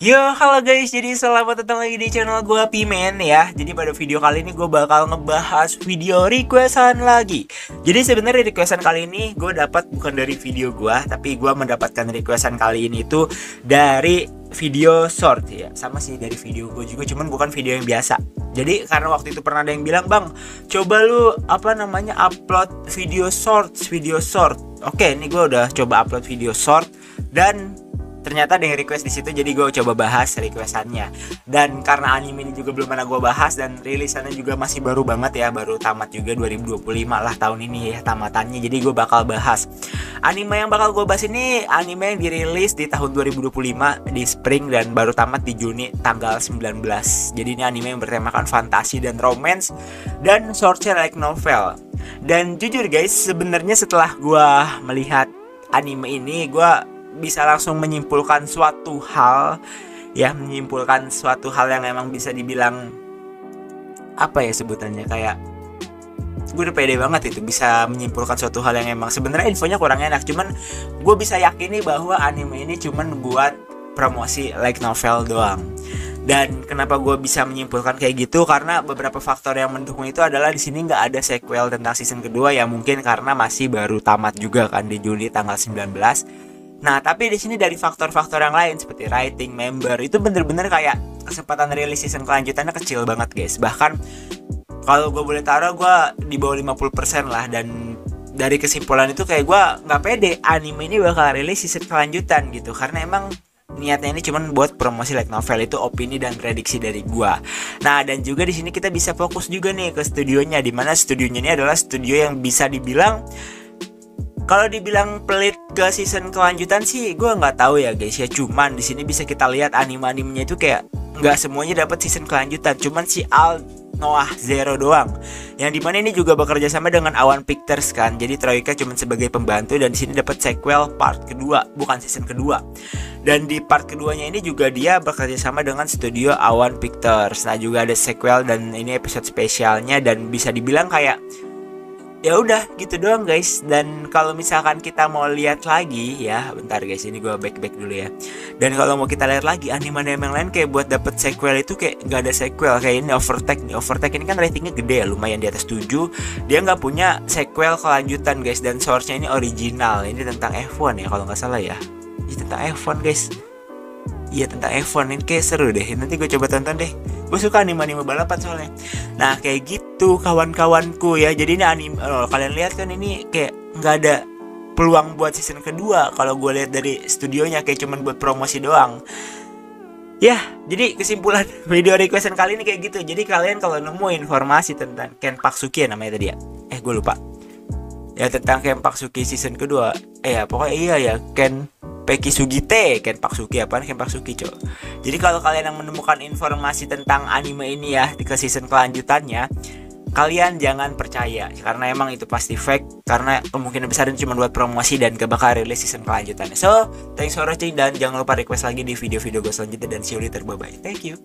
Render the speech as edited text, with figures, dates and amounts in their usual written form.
Yo, halo guys, jadi selamat datang lagi di channel gue Pimen ya. Jadi pada video kali ini gue bakal ngebahas video requestan lagi. Jadi sebenarnya requestan kali ini gue dapat bukan dari video gue, tapi gue mendapatkan requestan kali ini itu dari video short ya. Sama sih dari video gue juga, cuman bukan video yang biasa. Jadi karena waktu itu pernah ada yang bilang, "Bang, coba lu upload video short." Oke, ini gue udah coba upload video short dan ternyata ada yang request di situ, jadi gue coba bahas requestannya. Dan karena anime ini juga belum pernah gue bahas dan rilisannya juga masih baru banget ya, baru tamat juga 2025 lah tahun ini ya tamatannya. Jadi gue bakal bahas anime yang bakal gue bahas ini, anime yang dirilis di tahun 2025 di spring dan baru tamat di Juni tanggal 19. Jadi ini anime yang bertemakan fantasi dan romance dan shortnya like novel. Dan jujur guys, sebenarnya setelah gue melihat anime ini, gue bisa langsung menyimpulkan suatu hal ya, yang emang bisa dibilang apa ya sebutannya, kayak gue udah pede banget itu bisa menyimpulkan suatu hal yang emang sebenarnya infonya kurang enak, cuman gue bisa yakini bahwa anime ini cuman buat promosi like novel doang. Dan kenapa gue bisa menyimpulkan kayak gitu, karena beberapa faktor yang mendukung itu adalah di sini nggak ada sequel tentang season kedua ya, mungkin karena masih baru tamat juga kan di Juni tanggal 19. Nah, tapi di sini dari faktor-faktor yang lain seperti writing, member, itu bener-bener kayak kesempatan rilis season kelanjutannya kecil banget guys. Bahkan kalau gue boleh taruh, gue di bawah 50% lah. Dan dari kesimpulan itu kayak gue nggak pede anime ini bakal rilis season kelanjutan gitu, karena emang niatnya ini cuman buat promosi like novel. Itu opini dan prediksi dari gua. Nah, dan juga di sini kita bisa fokus juga nih ke studionya, dimana studionya ini adalah studio yang bisa dibilang, kalau dibilang pelit ke season kelanjutan sih gue nggak tahu ya guys ya. Cuman di sini bisa kita lihat anime-animenya itu kayak nggak semuanya dapat season kelanjutan, cuman si All Noah Zero doang. Yang dimana ini juga bekerja sama dengan Awan Pictures kan. Jadi Troika cuma sebagai pembantu, dan di sini dapat sequel part kedua, bukan season kedua. Dan di part keduanya ini juga dia bekerja sama dengan studio Awan Pictures. Nah, juga ada sequel dan ini episode spesialnya, dan bisa dibilang kayak ya udah gitu doang guys. Dan kalau misalkan kita mau lihat lagi ya, bentar guys, ini gue back dulu ya. Dan kalau mau kita lihat lagi anime-anime yang lain, kayak buat dapet sequel itu kayak nggak ada sequel. Kayak ini Overtake ini kan ratingnya gede ya, lumayan di atas 7. Dia nggak punya sequel kelanjutan guys, dan source-nya ini original. Ini tentang F1 ya kalau nggak salah ya. Ini tentang F1 guys. Iya, tentang F1, ini kayak seru deh. Nanti gue coba tonton deh. Gue suka anime-anime balapan soalnya. Nah, kayak gitu kawan-kawanku ya. Jadi ini anime, kalian lihat kan ini kayak nggak ada peluang buat season kedua. Kalau gue lihat dari studionya kayak cuman buat promosi doang. Ya, jadi kesimpulan video requestan kali ini kayak gitu. Jadi kalian kalau nemu informasi tentang Ken Paksuki ya namanya tadi ya. Gue lupa. Ya, tentang Ken Paksuki season kedua. Ya pokoknya iya ya, Ken Paksuki apaan Ken Paksuki cow. Jadi kalau kalian yang menemukan informasi tentang anime ini ya di ke season kelanjutannya, kalian jangan percaya, karena emang itu pasti fake, karena kemungkinan besar itu cuma buat promosi dan gak bakal rilis season kelanjutannya. So, thanks for watching, dan jangan lupa request lagi di video-video gue selanjutnya, dan see you later, bye bye, thank you.